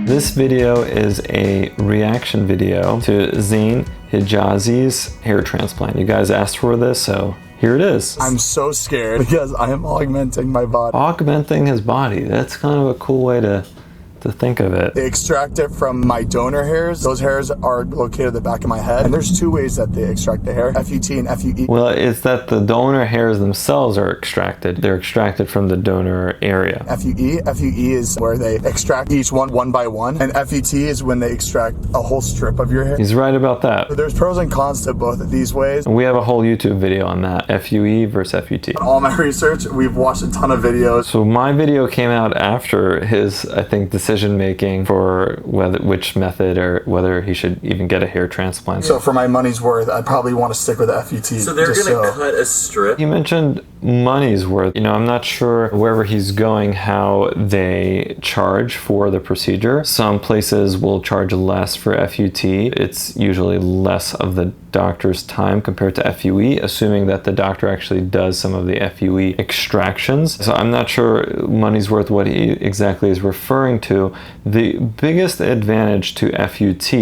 This video is a reaction video to Zane Hijazi's hair transplant. You guys asked for this, so here it is. I'm so scared because I am augmenting my body. Augmenting his body. That's kind of a cool way to think of it. They extract it from my donor hairs. Those hairs are located at the back of my head. And there's two ways that they extract the hair, FUT and FUE. Well, it's that the donor hairs themselves are extracted. They're extracted from the donor area. FUE is where they extract each one by one. And FUT is when they extract a whole strip of your hair. He's right about that. There's pros and cons to both of these ways. And we have a whole YouTube video on that, FUE versus FUT. All my research, we've watched a ton of videos. So my video came out after his, I think, decision making for which method or whether he should even get a hair transplant. So for my money's worth, I'd probably want to stick with the FUT. So they're gonna cut a strip? He mentioned money's worth. You know, I'm not sure wherever he's going how they charge for the procedure. Some places will charge less for FUT. It's usually less of the doctor's time compared to FUE, assuming that the doctor actually does some of the FUE extractions. So I'm not sure money's worth what he exactly is referring to. The biggest advantage to FUT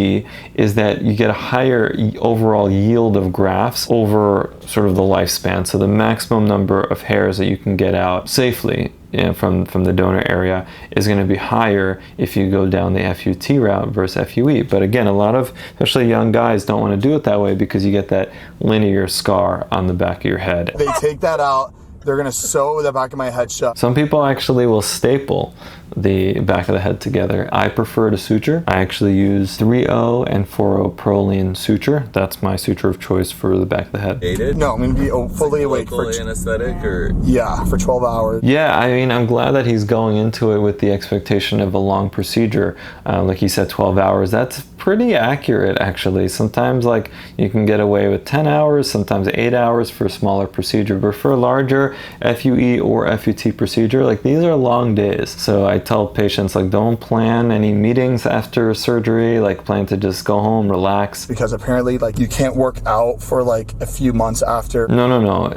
is that you get a higher overall yield of grafts over sort of the lifespan. So the maximum number of hairs that you can get out safely from the donor area is going to be higher if you go down the FUT route versus FUE. But again, a lot of especially young guys don't want to do it that way because you get that linear scar on the back of your head. They take that out, they're going to sew the back of my head shut. Some people actually will staple the back of the head together. I prefer to suture. I actually use 3-0 and 4-0 Prolene suture. That's my suture of choice for the back of the head. No, I'm going to be fully awake for anesthetic or? Yeah, for 12 hours. Yeah, I mean, I'm glad that he's going into it with the expectation of a long procedure. Like he said, 12 hours. That's pretty accurate, actually. Sometimes like you can get away with 10 hours, sometimes 8 hours for a smaller procedure, but for a larger FUE or FUT procedure, like these are long days. So I tell patients, like, don't plan any meetings after surgery, like plan to just go home, relax. Because apparently like you can't work out for like a few months after. No.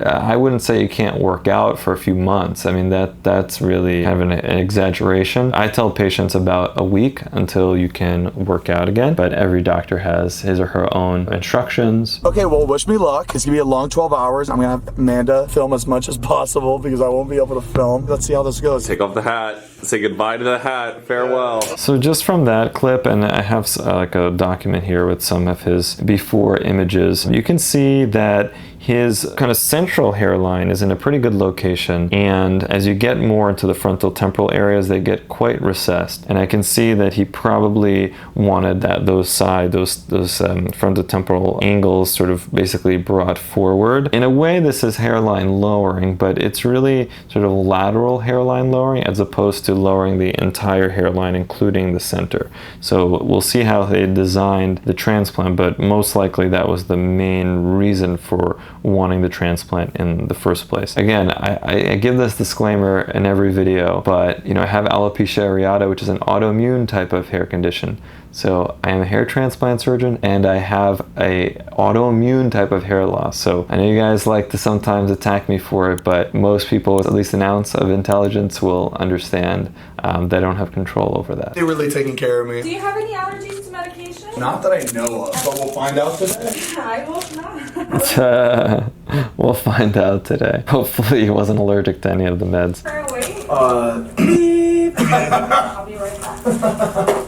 I wouldn't say you can't work out for a few months. I mean, that's really kind of an exaggeration. I tell patients about a week until you can work out again, but every doctor has his or her own instructions. Okay, well, wish me luck. It's gonna be a long 12 hours. I'm gonna have Amanda film as much as possible because I won't be able to film. Let's see how this goes. Take off the hat. Say goodbye to the hat. Farewell. So just from that clip, and I have like a document here with some of his before images, you can see that his kind of central hairline is in a pretty good location, and as you get more into the frontal temporal areas, they get quite recessed. And I can see that he probably wanted those frontal temporal angles sort of basically brought forward. In a way, this is hairline lowering, but it's really sort of lateral hairline lowering as opposed to lowering the entire hairline, including the center. So we'll see how they designed the transplant, but most likely that was the main reason for wanting the transplant in the first place. Again, I give this disclaimer in every video, but you know, I have alopecia areata, which is an autoimmune type of hair condition. So I am a hair transplant surgeon and I have a autoimmune type of hair loss. So I know you guys like to sometimes attack me for it, but most people with at least an ounce of intelligence will understand that I don't have control over that. They're really taking care of me. Do you have any allergies to medication? Not that I know of, but we'll find out today. I hope not. We'll find out today. Hopefully he wasn't allergic to any of the meds. I'll be right back.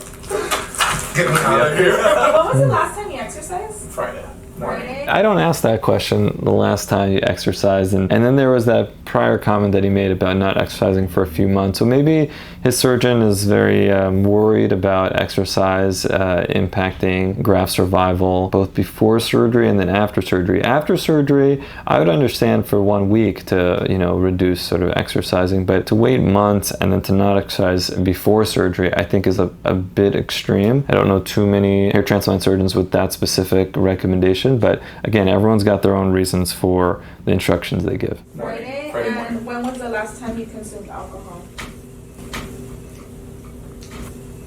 Get me out of here. When was the last time you exercised? Friday. I don't ask that question the last time you exercised, and then there was that prior comment that he made about not exercising for a few months. So maybe his surgeon is very worried about exercise impacting graft survival both before surgery and then after surgery. After surgery, I would understand for 1 week to reduce sort of exercising, but to wait months and then to not exercise before surgery, I think is a bit extreme. I don't know too many hair transplant surgeons with that specific recommendation, but again, everyone's got their own reasons for the instructions they give. Friday. And when was the last time you consumed alcohol?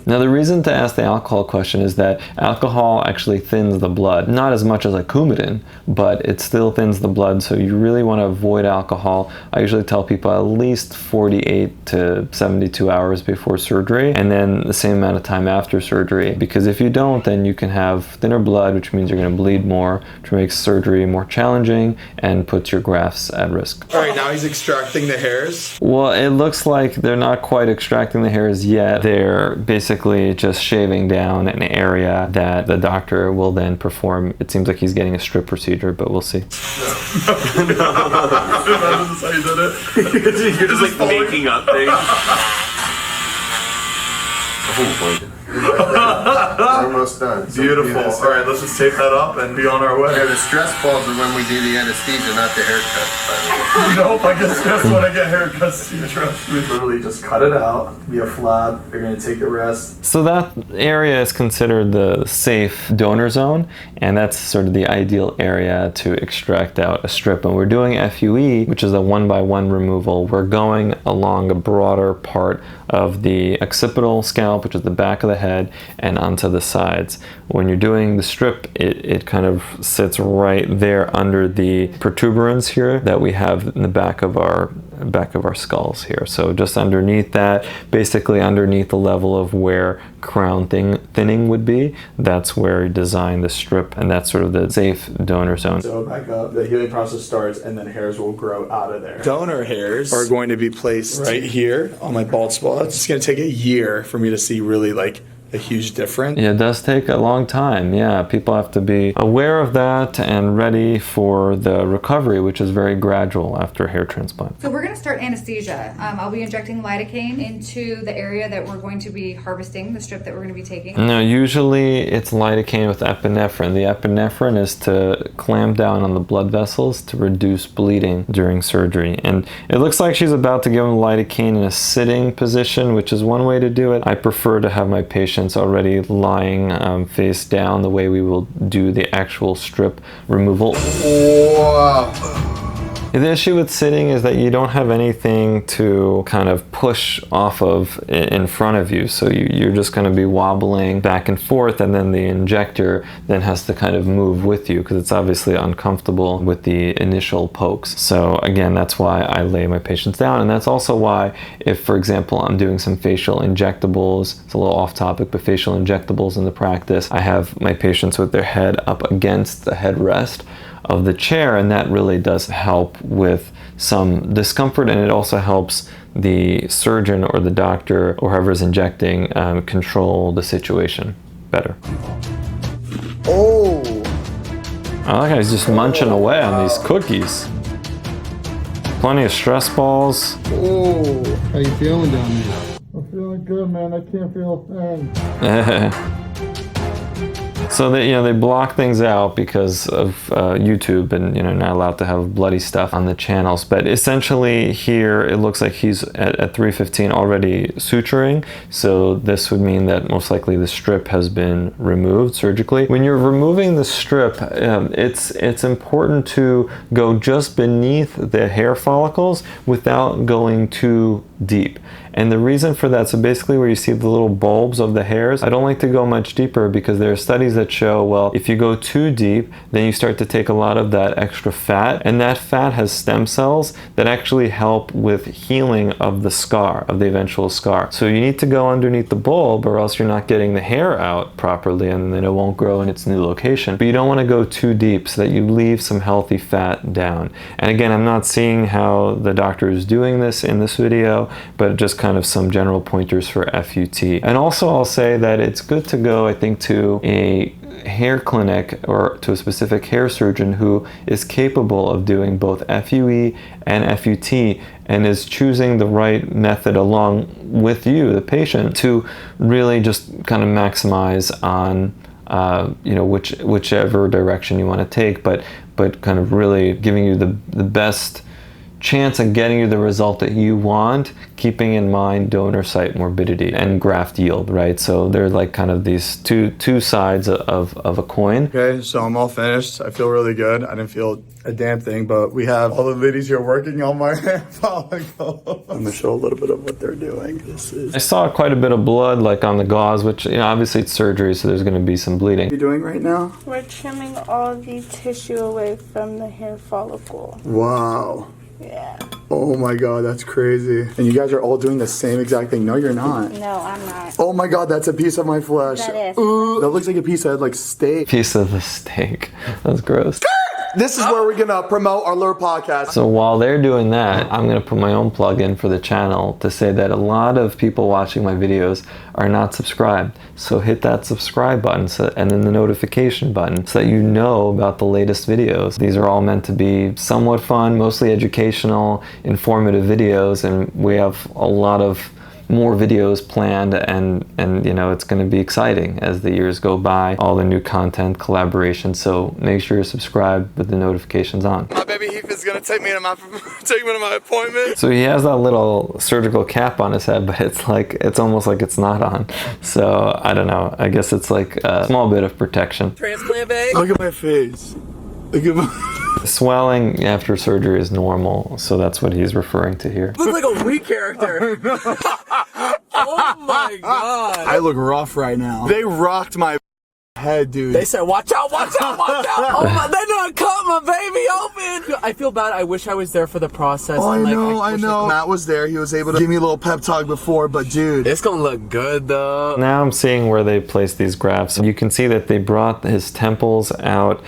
Now the reason to ask the alcohol question is that alcohol actually thins the blood, not as much as a Coumadin, but it still thins the blood, so you really want to avoid alcohol. I usually tell people at least 48 to 72 hours before surgery, and then the same amount of time after surgery, because if you don't, then you can have thinner blood, which means you're going to bleed more, which makes surgery more challenging and puts your grafts at risk. All right, now he's extracting the hairs. Well, it looks like they're not quite extracting the hairs yet. They're basically just shaving down an area that the doctor will then perform. It seems like he's getting a strip procedure, but we'll see. That's how you did it. You're just like making up things. Almost done. So Beautiful. All right, let's just tape that up and be on our way. Yeah, the stress balls are when we do the anesthesia, not the haircut. Nope, I get stressed when I get haircuts. You trust me. Literally just cut it out, be a flab. You're gonna take a rest. So that area is considered the safe donor zone, and that's sort of the ideal area to extract out a strip. And we're doing FUE, which is a 1-by-1 removal. We're going along a broader part of the occipital scalp, which is the back of the head, and onto the sides. When you're doing the strip, it kind of sits right there under the protuberance here that we have in the back of our skulls here. So just underneath that, basically underneath the level of where crown thinning would be, that's where we design the strip, and that's sort of the safe donor zone. So back up, the healing process starts, and then hairs will grow out of there. Donor hairs are going to be placed right here on my bald spot. It's going to take a year for me to see really like a huge difference. Yeah, it does take a long time. Yeah, people have to be aware of that and ready for the recovery, which is very gradual after hair transplant. So we're going to start anesthesia. I'll be injecting lidocaine into the area that we're going to be harvesting, the strip that we're going to be taking. No, usually it's lidocaine with epinephrine. The epinephrine is to clamp down on the blood vessels to reduce bleeding during surgery. And it looks like she's about to give him lidocaine in a sitting position, which is one way to do it. I prefer to have my patients already lying face down, the way we will do the actual strip removal. Wow. The issue with sitting is that you don't have anything to kind of push off of in front of you, so you're just going to be wobbling back and forth, and then the injector then has to kind of move with you because it's obviously uncomfortable with the initial pokes. So again, that's why I lay my patients down, and that's also why if, for example, I'm doing some facial injectables, it's a little off topic, but facial injectables in the practice, I have my patients with their head up against the headrest of the chair, and that really does help with some discomfort, and it also helps the surgeon or the doctor or whoever's injecting control the situation better. Oh. I like how he's just munching away on these cookies. Plenty of stress balls. Oh. How you feeling down there? I'm feeling good, man. I can't feel a thing. So they block things out because of YouTube, and not allowed to have bloody stuff on the channels. But essentially here it looks like he's at 315 already suturing. So this would mean that most likely the strip has been removed surgically. When you're removing the strip, it's important to go just beneath the hair follicles without going too deep. And the reason for that, so basically where you see the little bulbs of the hairs, I don't like to go much deeper because there are studies that show, well, if you go too deep, then you start to take a lot of that extra fat, and that fat has stem cells that actually help with healing of the scar, of the eventual scar. So you need to go underneath the bulb, or else you're not getting the hair out properly, and then it won't grow in its new location. But you don't want to go too deep so that you leave some healthy fat down. And again, I'm not seeing how the doctor is doing this in this video, but just kind of some general pointers for FUT. And also I'll say that it's good to go, I think, to a hair clinic or to a specific hair surgeon who is capable of doing both FUE and FUT and is choosing the right method along with you, the patient, to really just kind of maximize on whichever direction you want to take, but kind of really giving you the best chance of getting you the result that you want, keeping in mind donor site morbidity and graft yield, right? So they're like kind of these two sides of a coin. Okay, so I'm all finished. I feel really good. I didn't feel a damn thing, but we have all the ladies here working on my hair follicle. I'm gonna show a little bit of what they're doing. I saw quite a bit of blood like on the gauze, which, you know, obviously it's surgery, so there's gonna be some bleeding. What are you doing right now? We're trimming all the tissue away from the hair follicle. Wow. Yeah. Oh my god, that's crazy. And you guys are all doing the same exact thing. No, you're not. No, I'm not. Oh my god, that's a piece of my flesh. That is. Ooh, that looks like a piece of like steak. Piece of the steak. That's gross. This is where we're gonna promote our little podcast. So while they're doing that, I'm gonna put my own plug in for the channel to say that a lot of people watching my videos are not subscribed. So hit that subscribe button and then the notification button so that you know about the latest videos. These are all meant to be somewhat fun, mostly educational, informative videos, and we have a lot of more videos planned, and you know, it's going to be exciting as the years go by, all the new content, collaboration. So make sure you're subscribed with the notifications on. My baby Heath is gonna take me to my appointment. So he has that little surgical cap on his head, but it's almost like it's not on. So I don't know, I guess it's like a small bit of protection. Transplant bag. Look at my face. Look at my Swelling after surgery is normal, so that's what he's referring to here. Look like a weak character. Oh my god. I look rough right now. They rocked my head, dude. They said, watch out, watch out, watch out. Oh my, they done cut my baby open. I feel bad. I wish I was there for the process. Oh, and, I know. Matt was there. He was able to give me a little pep talk before, but dude. It's gonna look good though. Now I'm seeing where they placed these grafts. You can see that they brought his temples out,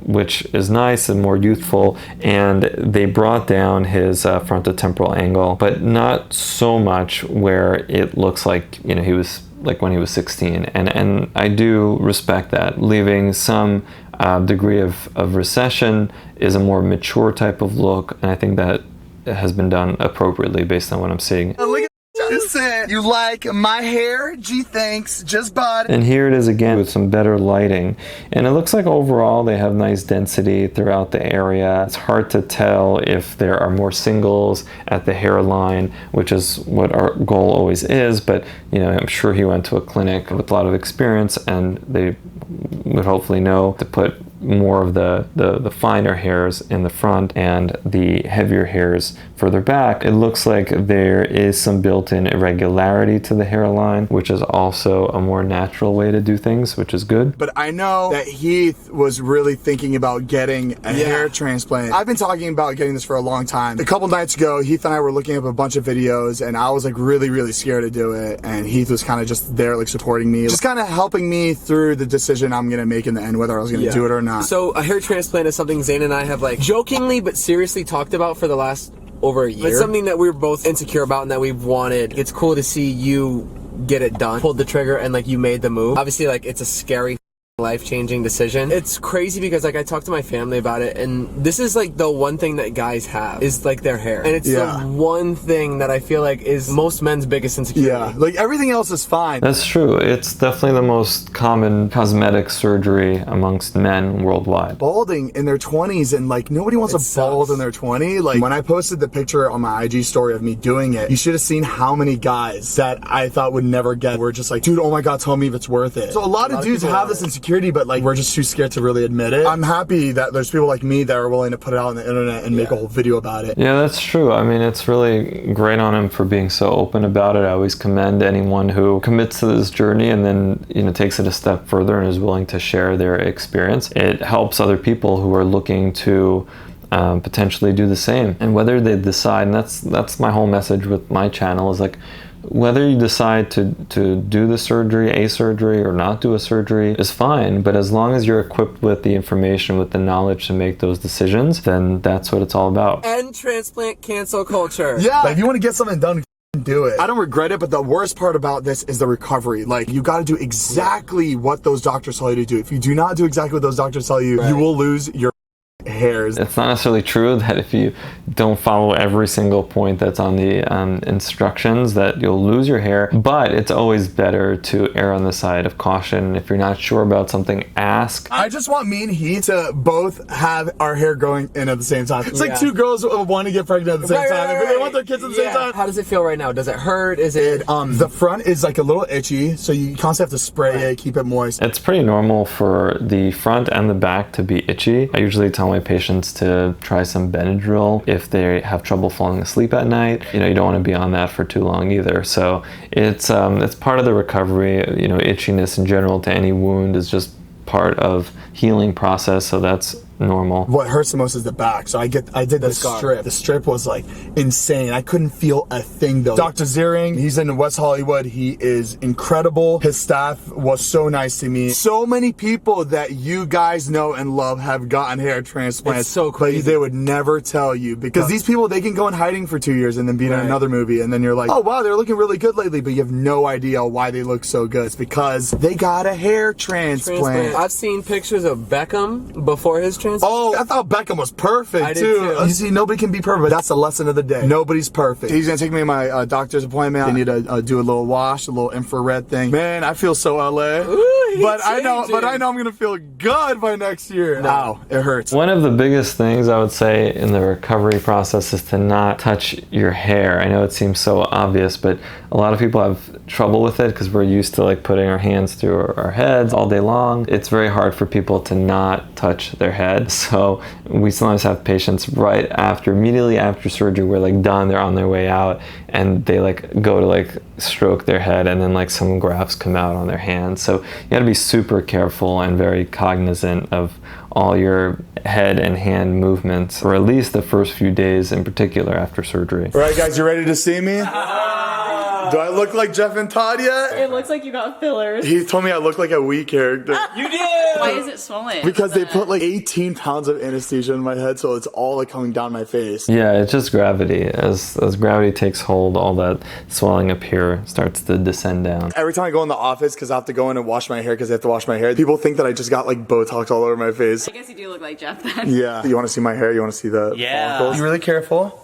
which is nice and more youthful, and they brought down his frontotemporal angle, but not so much where it looks like, you know, he was like when he was 16, and I do respect that. Leaving some degree of recession is a more mature type of look, and I think that has been done appropriately based on what I'm seeing. Look at just said, you like my hair? Gee, thanks. Just bought it. And here it is again with some better lighting. And it looks like overall they have nice density throughout the area. It's hard to tell if there are more singles at the hairline, which is what our goal always is. But, you know, I'm sure he went to a clinic with a lot of experience, and they would hopefully know to put more of the finer hairs in the front and the heavier hairs further back. It looks like there is some built-in irregularity to the hairline, which is also a more natural way to do things, which is good. But I know that Heath was really thinking about getting a hair transplant. I've been talking about getting this for a long time. A couple nights ago, Heath and I were looking up a bunch of videos, and I was like really scared to do it, and Heath was kind of just there like supporting me, just kind of helping me through the decision I'm gonna make in the end, whether I was gonna do it or not. So a hair transplant is something Zane and I have like jokingly but seriously talked about for the last over a year. It's something that we're both insecure about and that we've wanted. It's cool to see you get it done, pulled the trigger, and like you made the move. Obviously, like, it's a scary life-changing decision. It's crazy because like I talked to my family about it, and this is like the one thing that guys have is like their hair, and it's the one thing that I feel like is most men's biggest insecurity. Yeah, like everything else is fine. That's true. It's definitely the most common cosmetic surgery amongst men worldwide. Balding in their 20s, and like nobody wants a bald in their 20s. Like when I posted the picture on my IG story of me doing it, you should have seen how many guys that I thought would never get were just like, dude, oh my god, tell me if it's worth it. So a lot of dudes have this insecurity, but like we're just too scared to really admit it. I'm happy that there's people like me that are willing to put it out on the internet and make a whole video about it. Yeah, that's true. I mean, it's really great on him for being so open about it. I always commend anyone who commits to this journey and then, you know, takes it a step further and is willing to share their experience. It helps other people who are looking to potentially do the same. And whether they decide, and that's my whole message with my channel, is like, whether you decide to do the surgery, a surgery, or not do a surgery is fine, but as long as you're equipped with the information, with the knowledge to make those decisions, then that's what it's all about. End transplant cancel culture. Yeah, like if you want to get something done, do it. I don't regret it, but the worst part about this is the recovery. Like, you got to do exactly what those doctors tell you to do. If you do not do exactly what those doctors tell you, you will lose your hairs. It's not necessarily true that if you don't follow every single point that's on the instructions that you'll lose your hair, but it's always better to err on the side of caution. If you're not sure about something, ask. I just want me and he to both have our hair growing in at the same time. It's like two girls want to get pregnant at the same time. They want their kids at the same time. How does it feel right now? Does it hurt? Is it the front is like a little itchy, so you constantly have to spray it, keep it moist. It's pretty normal for the front and the back to be itchy. I usually tell my patients to try some Benadryl if they have trouble falling asleep at night. You know, you don't want to be on that for too long either. So it's part of the recovery. You know, itchiness in general to any wound is just part of healing process, so that's normal. What hurts the most is the back. So I did the strip. The strip was like insane. I couldn't feel a thing though. Dr. Ziering, he's in West Hollywood. He is incredible. His staff was so nice to me. So many people that you guys know and love have gotten hair transplants. It's so crazy. But they would never tell you, because these people, they can go in hiding for 2 years and then be in another movie, and then you're like, oh wow, they're looking really good lately, but you have no idea why they look so good. It's because they got a hair transplant. I've seen pictures of Beckham before his transplant. Oh, I thought Beckham was perfect too. You see, nobody can be perfect, but that's the lesson of the day. Nobody's perfect. He's gonna take me to my doctor's appointment. They need to do a little wash, a little infrared thing. Man, I feel so LA. Ooh, but I know I'm gonna feel good by next year. No. Ow, it hurts. One of the biggest things I would say in the recovery process is to not touch your hair. I know it seems so obvious, but a lot of people have trouble with it because we're used to like putting our hands through our heads all day long. It's very hard for people to not touch their head. So we sometimes have patients immediately after surgery, we're like done, they're on their way out, and they like go to like stroke their head, and then like some grafts come out on their hands. So you gotta be super careful and very cognizant of all your head and hand movements, or at least the first few days in particular after surgery. All right, guys, you ready to see me? Do I look like Jeff and Todd yet? It looks like you got fillers. He told me I look like a weak character. You did! Why is it swollen? Because they put like 18 pounds of anesthesia in my head, so it's all like coming down my face. Yeah, it's just gravity. As gravity takes hold, all that swelling up here starts to descend down. Every time I go in the office, because I have to go in and wash my hair, because I have to wash my hair, people think that I just got like Botox all over my face. I guess you do look like Jeff then. Yeah. You want to see my hair? You want to see the follicles? Be really careful.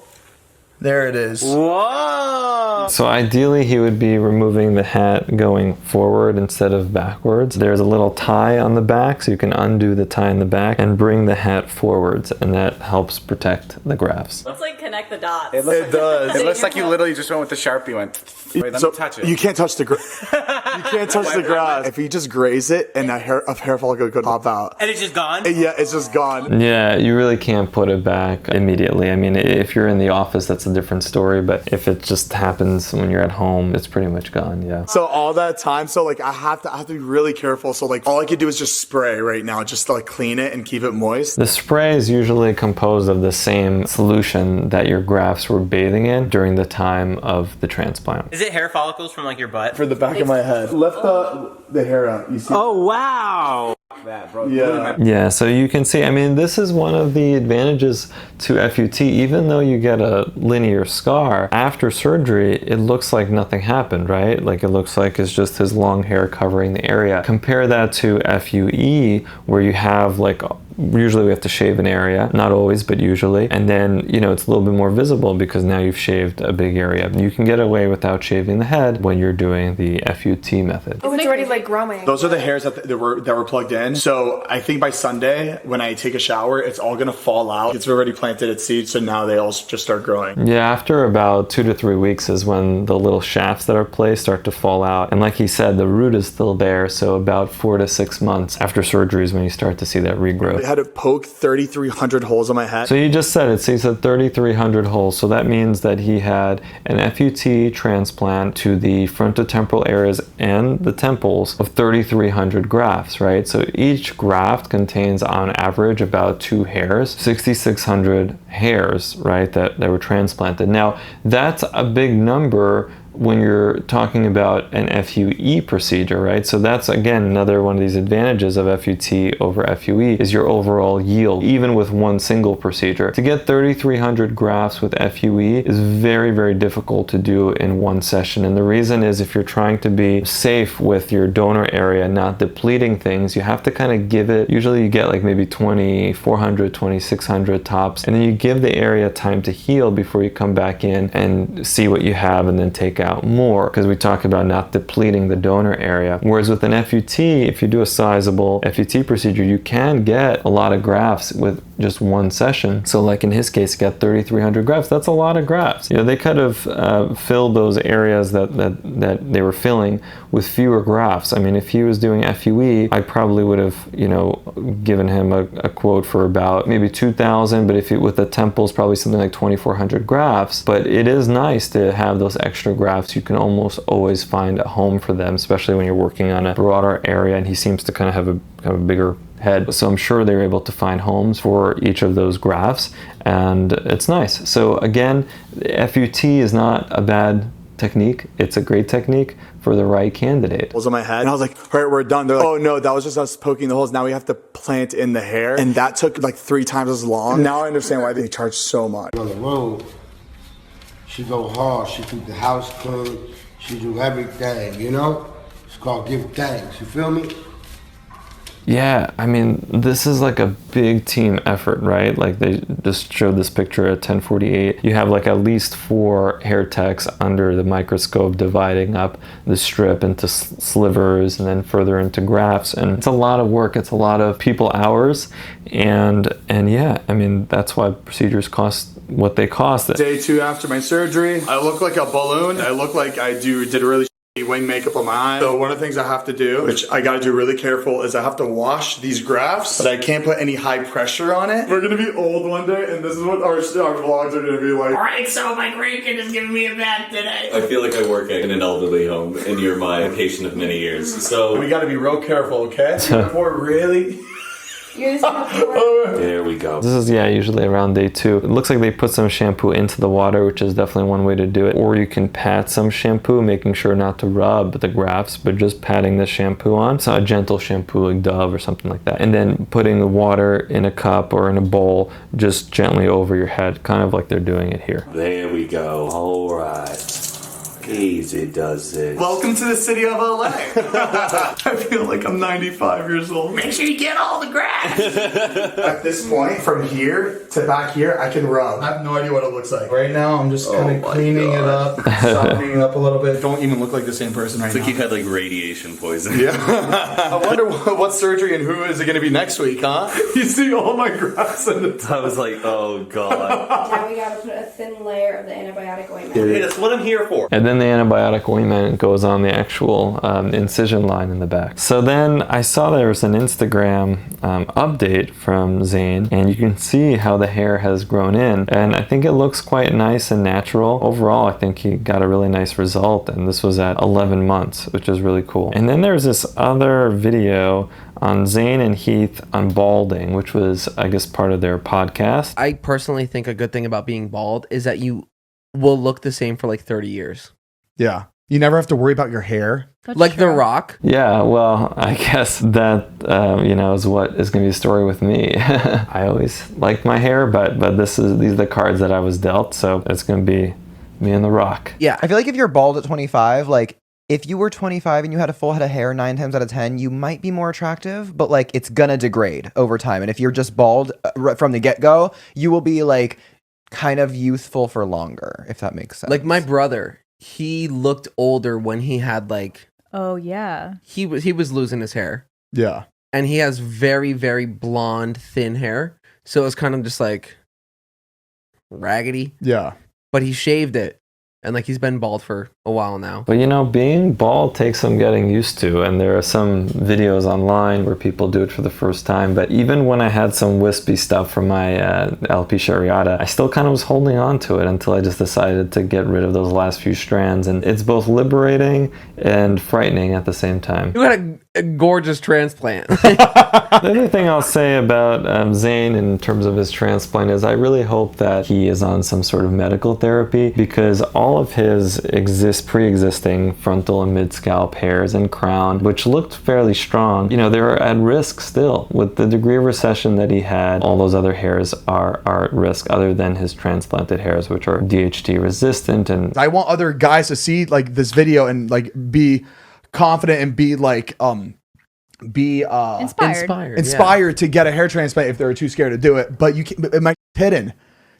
There it is. Whoa! So ideally he would be removing the hat going forward instead of backwards. There's a little tie on the back, so you can undo the tie in the back and bring the hat forwards, and that helps protect the grafts. Let's like connect the dots. It does. It looks like you literally just went with the Sharpie went. Wait, let me touch it. You can't touch the you can't touch the grass. If you just graze it, and a hair follicle could pop out. And it's just gone? Yeah, it's just gone. Yeah, you really can't put it back immediately. I mean, if you're in the office, that's a different story, but if it just happens when you're at home, it's pretty much gone, yeah. So all that time, so like I have to be really careful. So like all I could do is just spray right now, just to like clean it and keep it moist. The spray is usually composed of the same solution that your grafts were bathing in during the time of the transplant. Is it hair follicles from like your butt? For the back of my head. Lift the hair out. You see? Oh wow! That, bro. Yeah, so you can see, I mean, this is one of the advantages to FUT. Even though you get a linear scar, after surgery, it looks like nothing happened, right? Like it looks like it's just his long hair covering the area. Compare that to FUE, where you have like, usually we have to shave an area, not always, but usually. And then, you know, it's a little bit more visible because now you've shaved a big area. You can get away without shaving the head when you're doing the FUT method. Oh, it's already like growing. Those are the hairs that were plugged in. So I think by Sunday, when I take a shower, it's all gonna fall out. It's already planted its seeds, so now they all just start growing. Yeah, after about 2 to 3 weeks is when the little shafts that are placed start to fall out. And like he said, the root is still there, so about 4 to 6 months after surgery is when you start to see that regrowth. I had to poke 3,300 holes in my head. So you just said it, so he said 3,300 holes, so that means that he had an FUT transplant to the frontotemporal areas and the temples of 3,300 grafts, right? So each graft contains on average about 2 hairs, 6,600 hairs, right, that were transplanted. Now, that's a big number when you're talking about an FUE procedure, right? So that's, again, another one of these advantages of FUT over FUE is your overall yield, even with one single procedure. To get 3,300 grafts with FUE is very, very difficult to do in one session. And the reason is if you're trying to be safe with your donor area, not depleting things, you have to kind of give it, usually you get like maybe 2,400, 2,600 tops, and then you give the area time to heal before you come back in and see what you have and then take out more, because we talk about not depleting the donor area. Whereas with an FUT, if you do a sizable FUT procedure, you can get a lot of grafts with just one session. So like in his case, he got 3,300 grafts. That's a lot of grafts. You know, they could have filled those areas that they were filling with fewer grafts. I mean, if he was doing FUE, I probably would have, you know, given him a quote for about maybe 2,000, but if it with the temples, probably something like 2,400 grafts. But it is nice to have those extra grafts. You can almost always find a home for them, especially when you're working on a broader area, and he seems to kind of have a bigger head. So I'm sure they're able to find homes for each of those grafts, and it's nice. So again, FUT is not a bad technique. It's a great technique for the right candidate. Was on my head, and I was like, all right, we're done. They're like, oh no, that was just us poking the holes. Now we have to plant in the hair, and that took like 3 times as long. Now I understand why they charge so much. On the road, she go hard. She keep the house clean. She do everything, you know? It's called give thanks, you feel me? Yeah, I mean, this is like a big team effort, right? Like they just showed this picture at 1048. You have like at least 4 hair techs under the microscope dividing up the strip into slivers and then further into grafts. And it's a lot of work. It's a lot of people hours. And yeah, I mean, that's why procedures cost what they cost. Day 2 after my surgery, I look like a balloon. I look like I did a really wing makeup on my eye. So one of the things I have to do, which I gotta do really careful, is I have to wash these grafts, but I can't put any high pressure on it. We're gonna be old one day, and this is what our vlogs are gonna be like. Alright, so my grandkid is giving me a bath today. I feel like I work in an elderly home, and you're my patient of many years, so... We gotta be real careful, okay? Before really... There we go. This is, yeah, usually around day 2. It looks like they put some shampoo into the water, which is definitely one way to do it. Or you can pat some shampoo, making sure not to rub the grafts, but just patting the shampoo on. So a gentle shampoo like Dove or something like that. And then putting the water in a cup or in a bowl, just gently over your head, kind of like they're doing it here. There we go. All right. Easy does it. Welcome to the city of LA. I feel like I'm 95 years old. Make sure you get all the grass. At this point, from here to back here, I can rub. I have no idea what it looks like. Right now, I'm just kind of cleaning it up, softening it up a little bit. Don't even look like the same person right It's now. like you had like radiation poison. Yeah. I wonder what surgery and who is it going to be next week, huh? You see all my grafts in the top. I was like, oh god. Now we gotta put a thin layer of the antibiotic ointment. Hey, that's what I'm here for. And then the antibiotic ointment goes on the actual incision line in the back. So then I saw there was an Instagram update from Zane, and you can see how the hair has grown in, and I think it looks quite nice and natural. Overall, I think he got a really nice result, and this was at 11 months, which is really cool. And then there's this other video on Zane and Heath on balding, which was, I guess, part of their podcast. I personally think a good thing about being bald is that you will look the same for like 30 years. Yeah. You never have to worry about your hair. That's like true. The Rock. Yeah, well, I guess that, is what is going to be the story with me. I always liked my hair, but these are the cards that I was dealt, so it's going to be me and The Rock. Yeah. I feel like if you're bald at 25, like, if you were 25 and you had a full head of hair 9 times out of 10, you might be more attractive, but like it's gonna degrade over time. And if you're just bald from the get-go, you will be like kind of youthful for longer, if that makes sense. Like my brother, he looked older when he had like... Oh, yeah. He was losing his hair. Yeah. And he has very, very blonde, thin hair. So it's kind of just like raggedy. Yeah. But he shaved it. And like he's been bald for a while now. But being bald takes some getting used to, and there are some videos online where people do it for the first time. But even when I had some wispy stuff from my alopecia areata, I still kind of was holding on to it until I just decided to get rid of those last few strands. And it's both liberating and frightening at the same time. You had a gorgeous transplant. The other thing I'll say about Zane in terms of his transplant is I really hope that he is on some sort of medical therapy, because all of his existing this pre-existing frontal and mid-scalp hairs and crown, which looked fairly strong. You know, they're at risk still. With the degree of recession that he had, all those other hairs are at risk, other than his transplanted hairs, which are DHT resistant. And I want other guys to see like this video and like be confident and be like inspired to get a hair transplant if they're too scared to do it. But you can't, it might be hidden.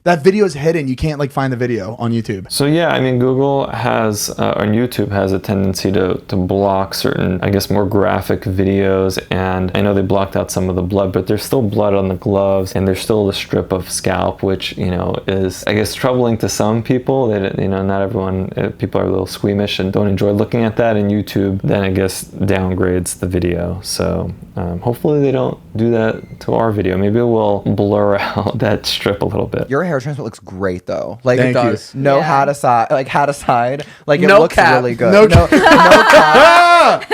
That video is hidden. You can't like find the video on YouTube. So yeah, I mean, Google has, or YouTube has a tendency to block certain, I guess, more graphic videos. And I know they blocked out some of the blood, but there's still blood on the gloves, and there's still a strip of scalp, which, you know, is, I guess, troubling to some people. That, you know, not everyone, people are a little squeamish and don't enjoy looking at that. And YouTube then, I guess, downgrades the video. So hopefully they don't do that to our video. Maybe we'll blur out that strip a little bit. Your hair transplant looks great though. Like Thank it does. you. No hat aside. Like hat aside. Like it No looks cap. really good. No no cap.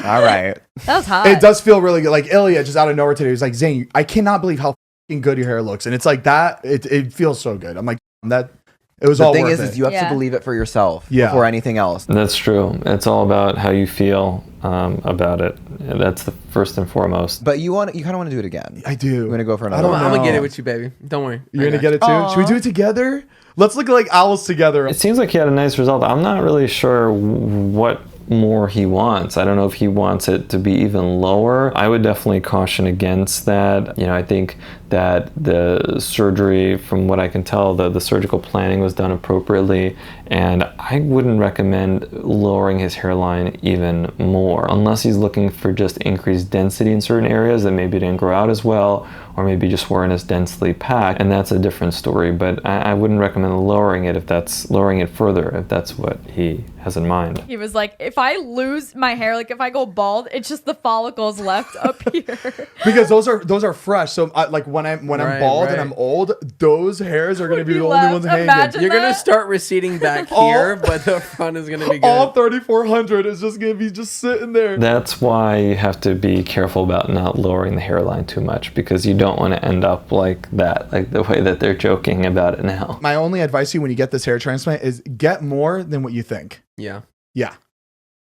All right. That was hot. It does feel really good. Like Ilya just out of nowhere today was like, Zane, I cannot believe how fucking good your hair looks. And it's like that. It feels so good. I'm like, that. It was The all thing worth is it. you have to believe it for yourself before anything else. That's true. It's all about how you feel about it. That's the first and foremost. But you kind of want to do it again. I do. I'm gonna go for another. don't I'm gonna get know. it with you, baby. Don't worry. You're gonna get it too? Should we do it together? Let's look like owls together. It seems like he had a nice result. I'm not really sure what more he wants. I don't know if he wants it to be even lower. I would definitely caution against that. You know, I think that the surgery, from what I can tell, the surgical planning was done appropriately, and I wouldn't recommend lowering his hairline even more, unless he's looking for just increased density in certain areas that maybe didn't grow out as well, or maybe just weren't as densely packed, and that's a different story. But I wouldn't recommend lowering it further if that's what he has in mind. He was like, if I lose my hair, like if I go bald, it's just the follicles left up here. Because those are fresh. So like when I'm bald and I'm old, those hairs are gonna be the only ones hanging. You're gonna start receding back here, but the front is gonna be good. All 3,400 is just gonna be just sitting there. That's why you have to be careful about not lowering the hairline too much, because you don't want to end up like that, like the way that they're joking about it now. My only advice to you when you get this hair transplant is get more than what you think. Yeah. Yeah.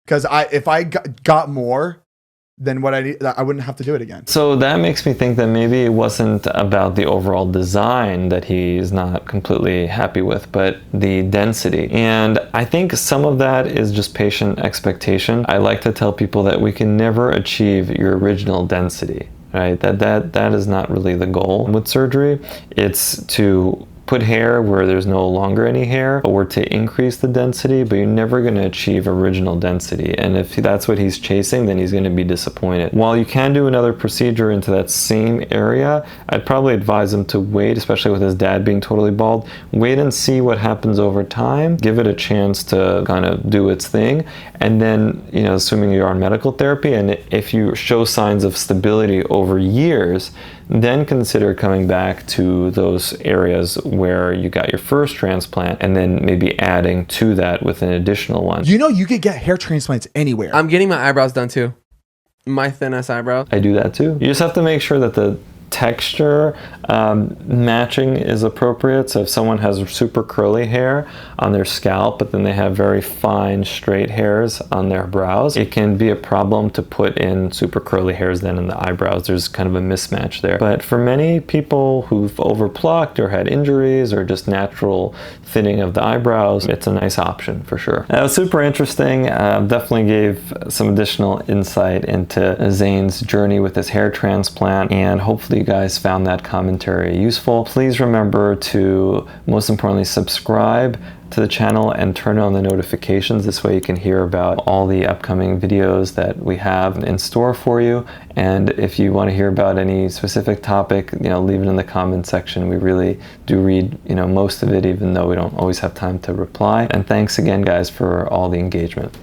Because if I got more than what I need, I wouldn't have to do it again. So that makes me think that maybe it wasn't about the overall design that he's not completely happy with, but the density. And I think some of that is just patient expectation. I like to tell people that we can never achieve your original density, right? That is not really the goal with surgery. It's to put hair where there's no longer any hair, or to increase the density, but you're never going to achieve original density. And if that's what he's chasing, then he's going to be disappointed. While you can do another procedure into that same area, I'd probably advise him to wait, especially with his dad being totally bald. Wait and see what happens over time. Give it a chance to kind of do its thing. And then, you know, assuming you're on medical therapy, and if you show signs of stability over years, then consider coming back to those areas where you got your first transplant, and then maybe adding to that with an additional one. You know, you could get hair transplants anywhere. I'm getting my eyebrows done too. My thin ass eyebrows. I do that too. You just have to make sure that the texture matching is appropriate. So if someone has super curly hair on their scalp, but then they have very fine straight hairs on their brows, it can be a problem to put in super curly hairs then in the eyebrows. There's kind of a mismatch there. But for many people who've overplucked or had injuries or just natural thinning of the eyebrows, it's a nice option for sure. That was super interesting. Definitely gave some additional insight into Zane's journey with his hair transplant, and hopefully you guys found that commentary useful. Please remember to, most importantly, subscribe to the channel and turn on the notifications. This way you can hear about all the upcoming videos that we have in store for you. And if you want to hear about any specific topic, you know, leave it in the comment section. We really do read, you know, most of it, even though we don't always have time to reply. And thanks again, guys, for all the engagement.